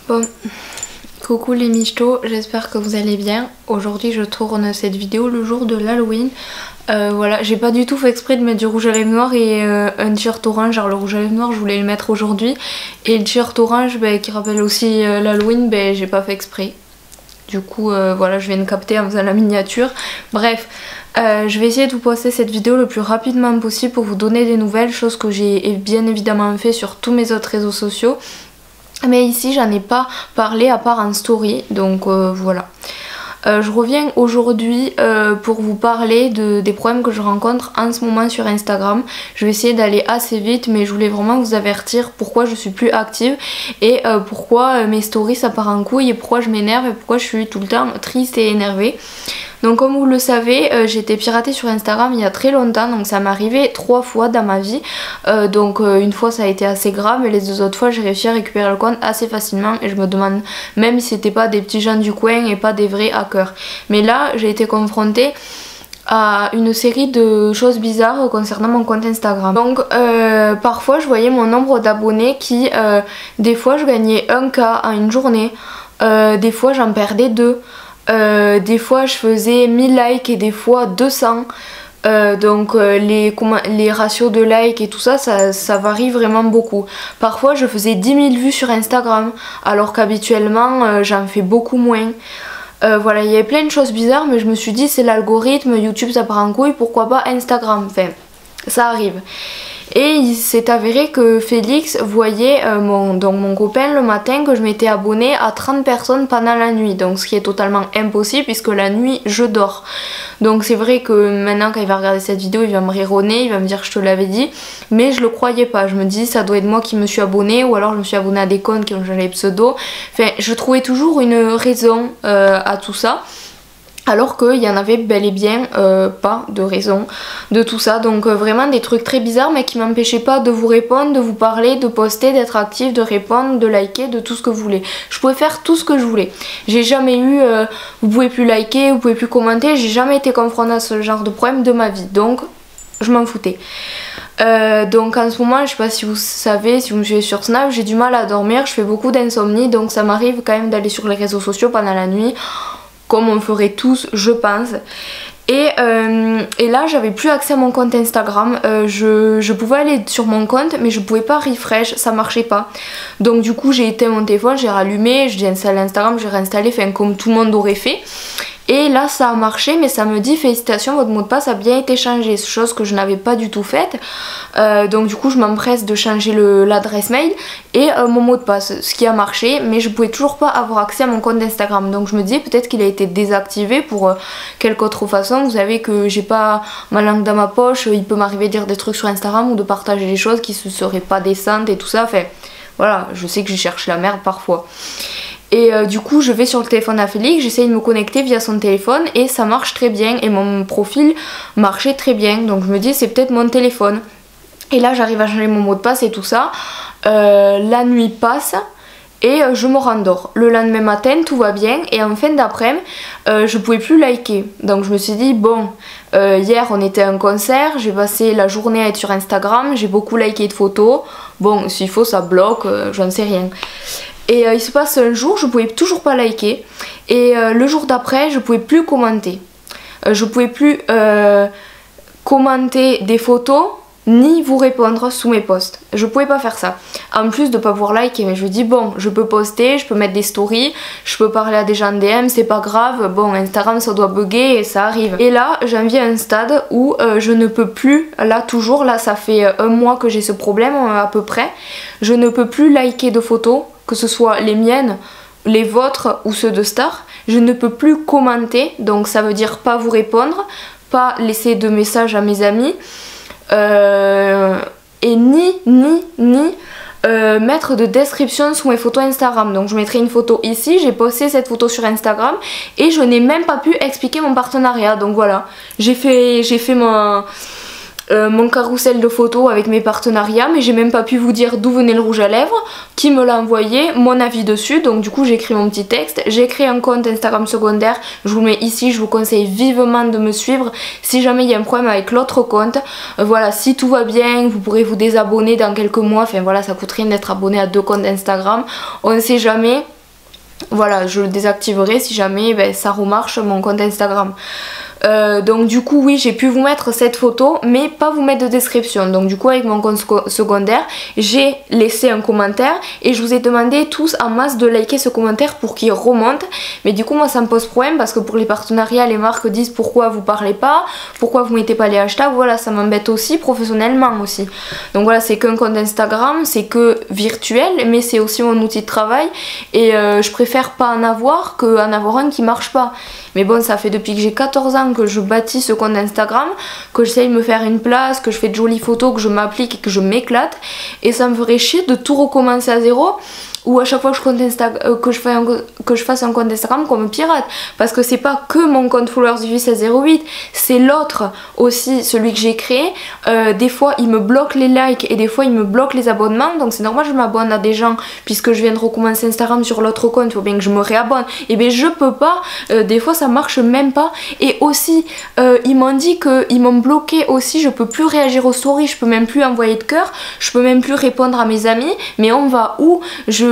Bon, coucou les michtos, j'espère que vous allez bien. Aujourd'hui je tourne cette vidéo le jour de l'Halloween. Voilà, j'ai pas du tout fait exprès de mettre du rouge à lèvres noir et un t-shirt orange. Alors le rouge à lèvres noir je voulais le mettre aujourd'hui. Et le t-shirt orange qui rappelle aussi l'Halloween, j'ai pas fait exprès. Du coup voilà, je viens de capter en faisant la miniature. Bref, je vais essayer de vous poster cette vidéo le plus rapidement possible pour vous donner des nouvelles, chose que j'ai bien évidemment fait sur tous mes autres réseaux sociaux. Mais ici j'en ai pas parlé à part en story, donc voilà. Je reviens aujourd'hui pour vous parler des problèmes que je rencontre en ce moment sur Instagram. Je vais essayer d'aller assez vite, mais je voulais vraiment vous avertir pourquoi je suis plus active et pourquoi mes stories ça part en couille et pourquoi je m'énerve et pourquoi je suis tout le temps triste et énervée. Donc comme vous le savez, j'ai été piratée sur Instagram il y a très longtemps, donc ça m'est arrivé 3 fois dans ma vie. Donc une fois ça a été assez grave et les 2 autres fois j'ai réussi à récupérer le compte assez facilement et je me demande même si c'était pas des petits gens du coin et pas des vrais hackers. Mais là j'ai été confrontée à une série de choses bizarres concernant mon compte Instagram. Donc parfois je voyais mon nombre d'abonnés qui des fois je gagnais 1K en une journée, des fois j'en perdais 2. Des fois je faisais 1000 likes et des fois 200. Donc les ratios de likes et tout ça, ça varie vraiment beaucoup. Parfois je faisais 10 000 vues sur Instagram alors qu'habituellement j'en fais beaucoup moins. Voilà, il y avait plein de choses bizarres, mais je me suis dit c'est l'algorithme, YouTube ça part en couille, pourquoi pas Instagram, enfin ça arrive. Et il s'est avéré que Félix voyait mon copain le matin que je m'étais abonnée à 30 personnes pendant la nuit. Donc ce qui est totalement impossible puisque la nuit je dors. Donc c'est vrai que maintenant quand il va regarder cette vidéo il va me rironner, il va me dire je te l'avais dit. Mais je le croyais pas, je me dis ça doit être moi qui me suis abonnée ou alors je me suis abonnée à des comptes qui ont changé les pseudos. Enfin je trouvais toujours une raison à tout ça. Alors qu'il y en avait bel et bien pas de raison de tout ça. Donc vraiment des trucs très bizarres mais qui m'empêchaient pas de vous répondre, de vous parler, de poster, d'être active, de répondre, de liker, de tout ce que vous voulez. Je pouvais faire tout ce que je voulais. J'ai jamais eu vous pouvez plus liker, vous pouvez plus commenter, j'ai jamais été confrontée à ce genre de problème de ma vie. Donc je m'en foutais. Donc en ce moment, je sais pas si vous savez, si vous me suivez sur Snap, j'ai du mal à dormir, je fais beaucoup d'insomnie, donc ça m'arrive quand même d'aller sur les réseaux sociaux pendant la nuit. Comme on ferait tous je pense. Et là j'avais plus accès à mon compte Instagram. Je pouvais aller sur mon compte mais je pouvais pas refresh, ça marchait pas. Donc du coup j'ai éteint mon téléphone, j'ai rallumé, j'ai installé Instagram, j'ai réinstallé, enfin comme tout le monde aurait fait. Et là ça a marché mais ça me dit félicitations, votre mot de passe a bien été changé, chose que je n'avais pas du tout faite. Donc du coup je m'empresse de changer l'adresse mail et mon mot de passe, ce qui a marché, mais je pouvais toujours pas avoir accès à mon compte Instagram. Donc je me dis peut-être qu'il a été désactivé pour quelque autre façon. Vous savez que j'ai pas ma langue dans ma poche, il peut m'arriver de dire des trucs sur Instagram ou de partager des choses qui ne seraient pas décentes et tout ça. Enfin voilà, je sais que j'y cherche la merde parfois. Et du coup je vais sur le téléphone à Félix, j'essaye de me connecter via son téléphone et ça marche très bien et mon profil marchait très bien. Donc je me dis c'est peut-être mon téléphone. Et là j'arrive à changer mon mot de passe et tout ça. La nuit passe et je me rendors. Le lendemain matin tout va bien et en fin d'après-midi je pouvais plus liker. Donc je me suis dit bon, hier on était à un concert, j'ai passé la journée à être sur Instagram, j'ai beaucoup liké de photos. Bon s'il faut ça bloque, j'en sais rien. Et il se passe un jour, je pouvais toujours pas liker. Et le jour d'après, je pouvais plus commenter. Je pouvais plus commenter des photos ni vous répondre sous mes posts. Je pouvais pas faire ça. En plus de pas pouvoir liker, mais je me dis bon, je peux poster, je peux mettre des stories, je peux parler à des gens en DM, c'est pas grave. Bon, Instagram ça doit bugger et ça arrive. Et là, j'en viens à un stade où je ne peux plus, là toujours, là ça fait 1 mois que j'ai ce problème à peu près. Je ne peux plus liker de photos, que ce soit les miennes, les vôtres ou ceux de Star. Je ne peux plus commenter, donc ça veut dire pas vous répondre, pas laisser de messages à mes amis. Et ni mettre de description sous mes photos Instagram. Donc je mettrai une photo ici, j'ai posté cette photo sur Instagram et je n'ai même pas pu expliquer mon partenariat. Donc voilà, j'ai fait mon carrousel de photos avec mes partenariats, mais j'ai même pas pu vous dire d'où venait le rouge à lèvres, qui me l'a envoyé, mon avis dessus. Donc du coup j'ai écrit mon petit texte, j'ai créé un compte Instagram secondaire, je vous le mets ici, je vous conseille vivement de me suivre si jamais il y a un problème avec l'autre compte. Voilà, si tout va bien, vous pourrez vous désabonner dans quelques mois, enfin voilà, ça coûte rien d'être abonné à 2 comptes Instagram, on ne sait jamais. voilà, je le désactiverai si jamais ça remarche mon compte Instagram. Donc du coup oui, j'ai pu vous mettre cette photo mais pas vous mettre de description. Donc du coup avec mon compte secondaire j'ai laissé un commentaire et je vous ai demandé tous en masse de liker ce commentaire pour qu'il remonte. Mais du coup moi ça me pose problème parce que pour les partenariats les marques disent pourquoi vous parlez pas, pourquoi vous mettez pas les hashtags. Voilà, ça m'embête aussi professionnellement aussi. Donc voilà, c'est qu'un compte Instagram, c'est que virtuel mais c'est aussi mon outil de travail et je préfère pas en avoir qu'en avoir un qui marche pas. Mais bon, ça fait depuis que j'ai 14 ans que je bâtis ce compte Instagram, que j'essaye de me faire une place, que je fais de jolies photos, que je m'applique et que je m'éclate. Et ça me ferait chier de tout recommencer à zéro. Ou à chaque fois que je fasse un compte Instagram qu'on me pirate. Parce que c'est pas que mon compte followers du 1608, c'est l'autre aussi, celui que j'ai créé. Des fois il me bloque les likes et des fois il me bloque les abonnements. Donc c'est normal, je m'abonne à des gens puisque je viens de recommencer Instagram sur l'autre compte, il faut bien que je me réabonne. Et bien je peux pas, des fois ça marche même pas. Et aussi ils m'ont dit qu'ils m'ont bloqué aussi, je peux plus réagir aux stories, je peux même plus envoyer de cœur, je peux même plus répondre à mes amis. Mais on va où?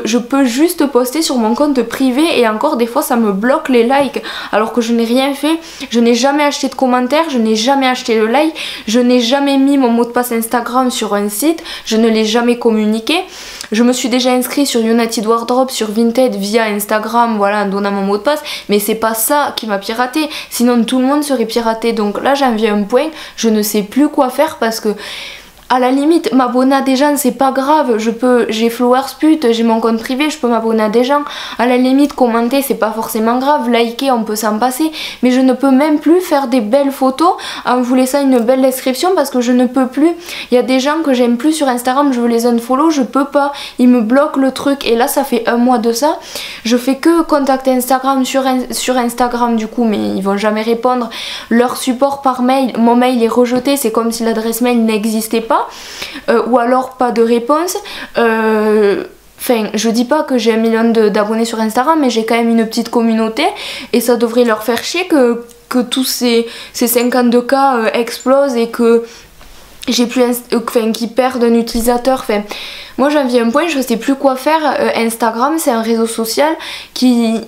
Je peux juste poster sur mon compte privé et encore des fois ça me bloque les likes alors que je n'ai rien fait, je n'ai jamais acheté de commentaires, je n'ai jamais acheté le like, je n'ai jamais mis mon mot de passe Instagram sur un site, je ne l'ai jamais communiqué. Je me suis déjà inscrit sur United Wardrobe, sur Vinted via Instagram, voilà, en donnant mon mot de passe, mais c'est pas ça qui m'a piraté, sinon tout le monde serait piraté. Donc là j'en viens à un point, je ne sais plus quoi faire parce que à la limite, m'abonner à des gens c'est pas grave, j'ai followers pute, j'ai mon compte privé, je peux m'abonner à des gens. À la limite, commenter c'est pas forcément grave, liker on peut s'en passer, mais je ne peux même plus faire des belles photos en vous laissant une belle description parce que je ne peux plus. Il y a des gens que j'aime plus sur Instagram, je veux les unfollow, je peux pas, ils me bloquent le truc et là ça fait un mois de ça. Je fais que contacter Instagram sur Instagram du coup, mais ils vont jamais répondre. Leur support par mail, mon mail est rejeté, c'est comme si l'adresse mail n'existait pas. Ou alors pas de réponse. Enfin, je dis pas que j'ai 1 million d'abonnés sur Instagram, mais j'ai quand même une petite communauté et ça devrait leur faire chier que tous ces 52K explosent et que j'ai plus qu'ils perdent un utilisateur. Enfin, moi j'en viens à un point, je sais plus quoi faire. Instagram c'est un réseau social qui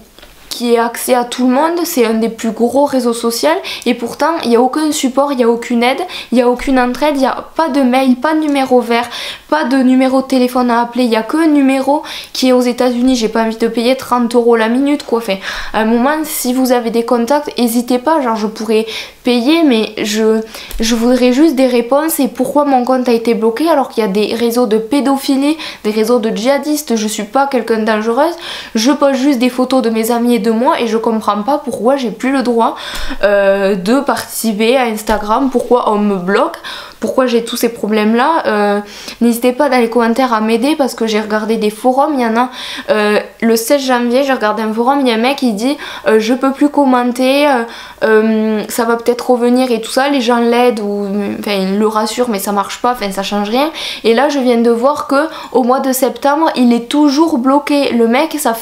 est accès à tout le monde, c'est un des plus gros réseaux sociaux et pourtant il n'y a aucun support, il n'y a aucune aide, il n'y a aucune entraide, il n'y a pas de mail, pas de numéro vert, pas de numéro de téléphone à appeler, il n'y a que un numéro qui est aux États-Unis. J'ai pas envie de payer 30 € la minute quoi. Enfin, à un moment, si vous avez des contacts, n'hésitez pas, genre je pourrais payer, mais je voudrais juste des réponses et pourquoi mon compte a été bloqué alors qu'il y a des réseaux de pédophilie, des réseaux de djihadistes. Je suis pas quelqu'un de dangereuse, je poste juste des photos de mes amis et de moi et je comprends pas pourquoi j'ai plus le droit de participer à Instagram, pourquoi on me bloque, pourquoi j'ai tous ces problèmes là. N'hésitez pas dans les commentaires à m'aider parce que j'ai regardé des forums. Il y en a le 16 janvier j'ai regardé un forum, il y a un mec qui dit je peux plus commenter, ça va peut-être revenir et tout ça, les gens l'aident ou enfin ils le rassurent mais ça marche pas, enfin ça change rien. Et là je viens de voir que au mois de septembre il est toujours bloqué. Le mec ça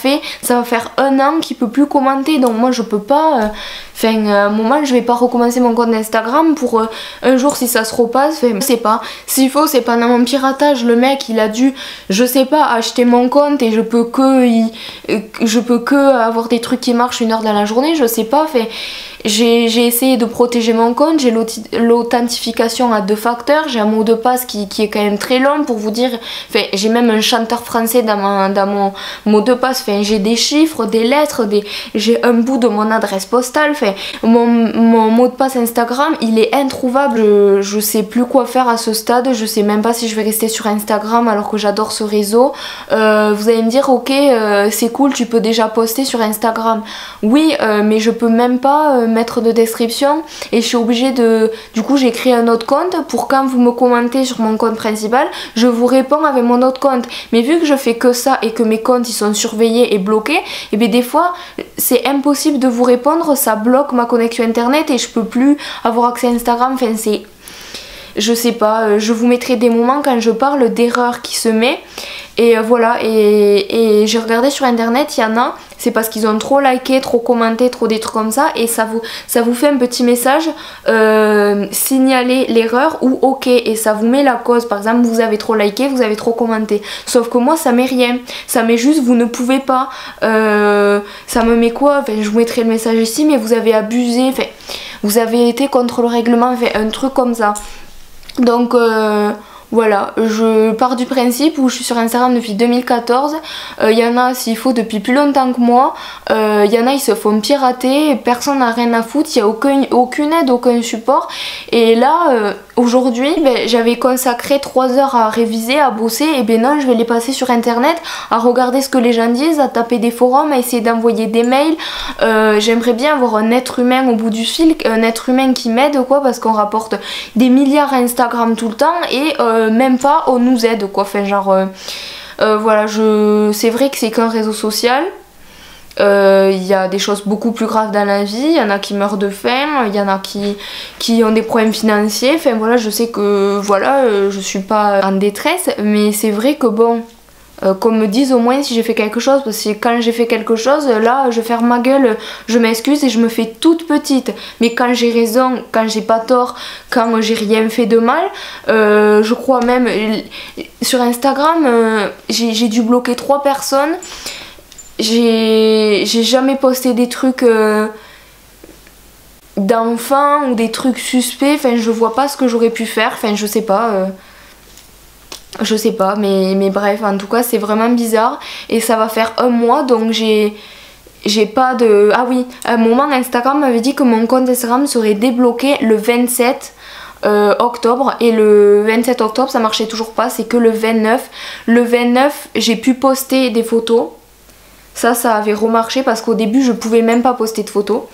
va faire 1 an qu'il peut plus commenter, donc moi je peux pas. Enfin, à un moment, je vais pas recommencer mon compte Instagram pour un jour si ça se repasse. Enfin, je sais pas. S'il faut, c'est pendant mon piratage. Le mec, il a dû, je sais pas, acheter mon compte et je peux que avoir des trucs qui marchent 1 heure dans la journée. Je sais pas. Enfin, j'ai essayé de protéger mon compte. J'ai l'authentification à 2 facteurs. J'ai un mot de passe qui est quand même très long pour vous dire. Enfin, j'ai même un chanteur français dans mon mot de passe. Enfin, j'ai des chiffres, des lettres, j'ai un bout de mon adresse postale. Enfin, mon mot de passe Instagram il est introuvable. Je sais plus quoi faire à ce stade. Je sais même pas si je vais rester sur Instagram alors que j'adore ce réseau. Vous allez me dire ok c'est cool, tu peux déjà poster sur Instagram. Oui mais je peux même pas mettre de description et je suis obligée de... Du coup j'ai créé un autre compte pour quand vous me commentez sur mon compte principal je vous réponds avec mon autre compte. Mais vu que je fais que ça et que mes comptes ils sont surveillés et bloqués, et bien des fois c'est impossible de vous répondre, ça bloque ma connexion internet et je peux plus avoir accès à Instagram. Enfin c'est... Je sais pas, je vous mettrai des moments quand je parle d'erreurs qui se met. Et voilà, et j'ai regardé sur internet, il y en a c'est parce qu'ils ont trop liké, trop commenté, trop des trucs comme ça, et ça vous fait un petit message signaler l'erreur ou ok, et ça vous met la cause. Par exemple, vous avez trop liké, vous avez trop commenté, sauf que moi ça met rien, ça met juste vous ne pouvez pas, ça me met quoi, enfin, je vous mettrai le message ici, mais vous avez abusé, enfin, vous avez été contre le règlement, enfin, un truc comme ça. Donc voilà, je pars du principe où je suis sur Instagram depuis 2014, y en a s'il faut depuis plus longtemps que moi, y en a ils se font pirater, personne n'a rien à foutre, il n'y a aucune aide, aucun support, et là aujourd'hui ben, j'avais consacré 3 heures à réviser, à bosser, et ben non, je vais les passer sur internet, à regarder ce que les gens disent, à taper des forums, à essayer d'envoyer des mails. J'aimerais bien avoir un être humain au bout du fil, un être humain qui m'aide quoi, parce qu'on rapporte des milliards à Instagram tout le temps et même pas on nous aide quoi, enfin genre voilà, c'est vrai que c'est qu'un réseau social. Il y a des choses beaucoup plus graves dans la vie, il y en a qui meurent de faim, il y en a qui ont des problèmes financiers, enfin voilà, je sais que voilà, je suis pas en détresse, mais c'est vrai que bon, qu'on me dise au moins si j'ai fait quelque chose, parce que quand j'ai fait quelque chose, là je ferme ma gueule, je m'excuse et je me fais toute petite, mais quand j'ai raison, quand j'ai pas tort, quand j'ai rien fait de mal, je crois même sur Instagram j'ai dû bloquer 3 personnes. J'ai jamais posté des trucs d'enfants ou des trucs suspects, enfin je vois pas ce que j'aurais pu faire, enfin je sais pas, mais bref, en tout cas c'est vraiment bizarre et ça va faire 1 mois, donc j'ai pas de... Ah oui, à un moment Instagram m'avait dit que mon compte Instagram serait débloqué le 27 octobre, et le 27 octobre ça marchait toujours pas, c'est que le 29. Le 29 j'ai pu poster des photos. Ça avait remarché parce qu'au début je pouvais même pas poster de photos,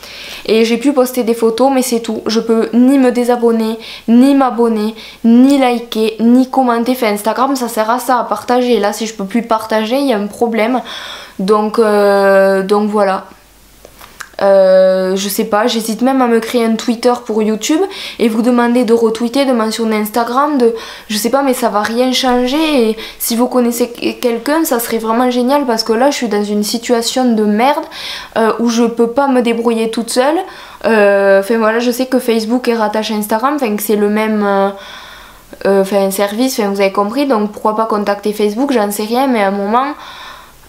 et j'ai pu poster des photos, mais c'est tout. Je peux ni me désabonner, ni m'abonner, ni liker, ni commenter. Enfin, Instagram ça sert à ça, à partager. Là si je peux plus partager, il y a un problème. Donc voilà. Je sais pas, j'hésite même à me créer un Twitter pour YouTube et vous demander de retweeter, de mentionner Instagram, je sais pas, mais ça va rien changer. Et si vous connaissez quelqu'un, ça serait vraiment génial, parce que là je suis dans une situation de merde où je peux pas me débrouiller toute seule. Enfin voilà, je sais que Facebook est rattaché à Instagram, enfin que c'est le même service, enfin vous avez compris, donc pourquoi pas contacter Facebook, j'en sais rien, mais à un moment...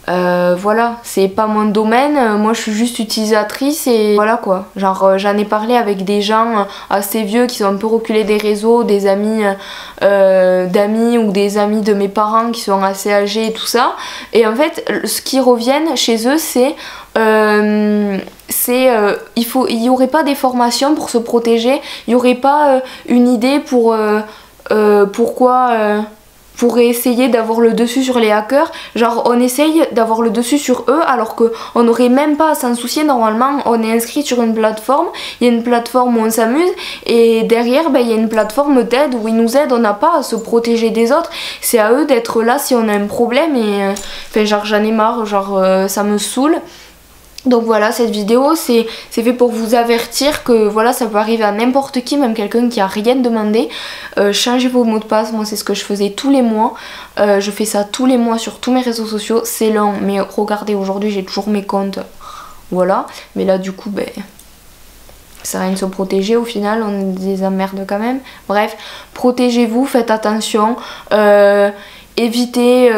voilà, c'est pas mon domaine, moi je suis juste utilisatrice et voilà quoi. Genre j'en ai parlé avec des gens assez vieux qui sont un peu reculés des réseaux, des amis d'amis ou des amis de mes parents qui sont assez âgés et tout ça. Et en fait, ce qui reviennent chez eux, c'est il y aurait pas des formations pour se protéger, il y aurait pas une idée pour pour essayer d'avoir le dessus sur les hackers. Genre on essaye d'avoir le dessus sur eux alors qu'on n'aurait même pas à s'en soucier. Normalement on est inscrit sur une plateforme, il y a une plateforme où on s'amuse, et derrière il y a une plateforme d'aide où ils nous aident. On n'a pas à se protéger des autres, c'est à eux d'être là si on a un problème. Et enfin genre j'en ai marre, genre ça me saoule. Donc voilà, cette vidéo c'est fait pour vous avertir que voilà, ça peut arriver à n'importe qui, même quelqu'un qui a rien demandé. Changez vos mots de passe, moi c'est ce que je faisais tous les mois. Je fais ça tous les mois sur tous mes réseaux sociaux, c'est long, mais regardez, aujourd'hui j'ai toujours mes comptes, voilà. Mais là du coup ça sert à rien de se protéger, au final on des emmerdes quand même. Bref, protégez-vous, faites attention, évitez...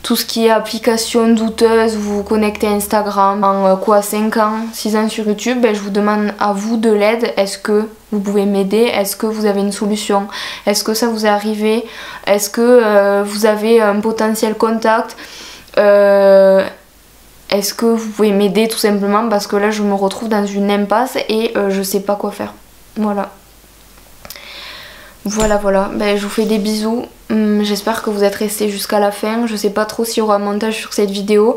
tout ce qui est application douteuse, vous vous connectez à Instagram en 5 ans, 6 ans sur YouTube, je vous demande à vous de l'aide. Est-ce que vous pouvez m'aider? Est-ce que vous avez une solution? Est-ce que ça vous est arrivé? Est-ce que vous avez un potentiel contact? Est-ce que vous pouvez m'aider tout simplement? Parce que là je me retrouve dans une impasse et je sais pas quoi faire. Voilà. Voilà, je vous fais des bisous, j'espère que vous êtes restés jusqu'à la fin. Je sais pas trop s'il y aura un montage sur cette vidéo,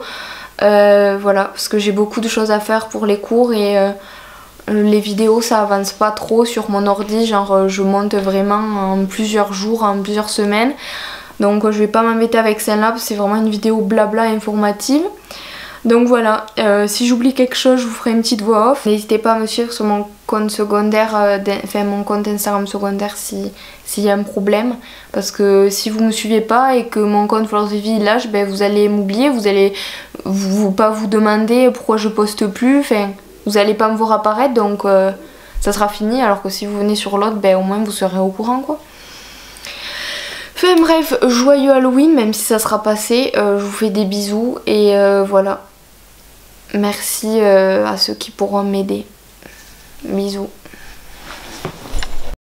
voilà, parce que j'ai beaucoup de choses à faire pour les cours et les vidéos ça avance pas trop sur mon ordi, genre je monte vraiment en plusieurs jours, en plusieurs semaines, donc je vais pas m'embêter avec celle-là parce que c'est vraiment une vidéo blabla informative. Donc voilà, si j'oublie quelque chose, je vous ferai une petite voix off. N'hésitez pas à me suivre sur mon compte secondaire, enfin mon compte Instagram secondaire s'il y a un problème. Parce que si vous me suivez pas et que mon compte Fleurs de Vie lâche, ben vous allez m'oublier, vous allez pas vous demander pourquoi je poste plus, enfin vous allez pas me voir apparaître, donc ça sera fini. Alors que si vous venez sur l'autre, ben au moins vous serez au courant quoi. Enfin bref, joyeux Halloween, même si ça sera passé, je vous fais des bisous et voilà. Merci à ceux qui pourront m'aider. Bisous.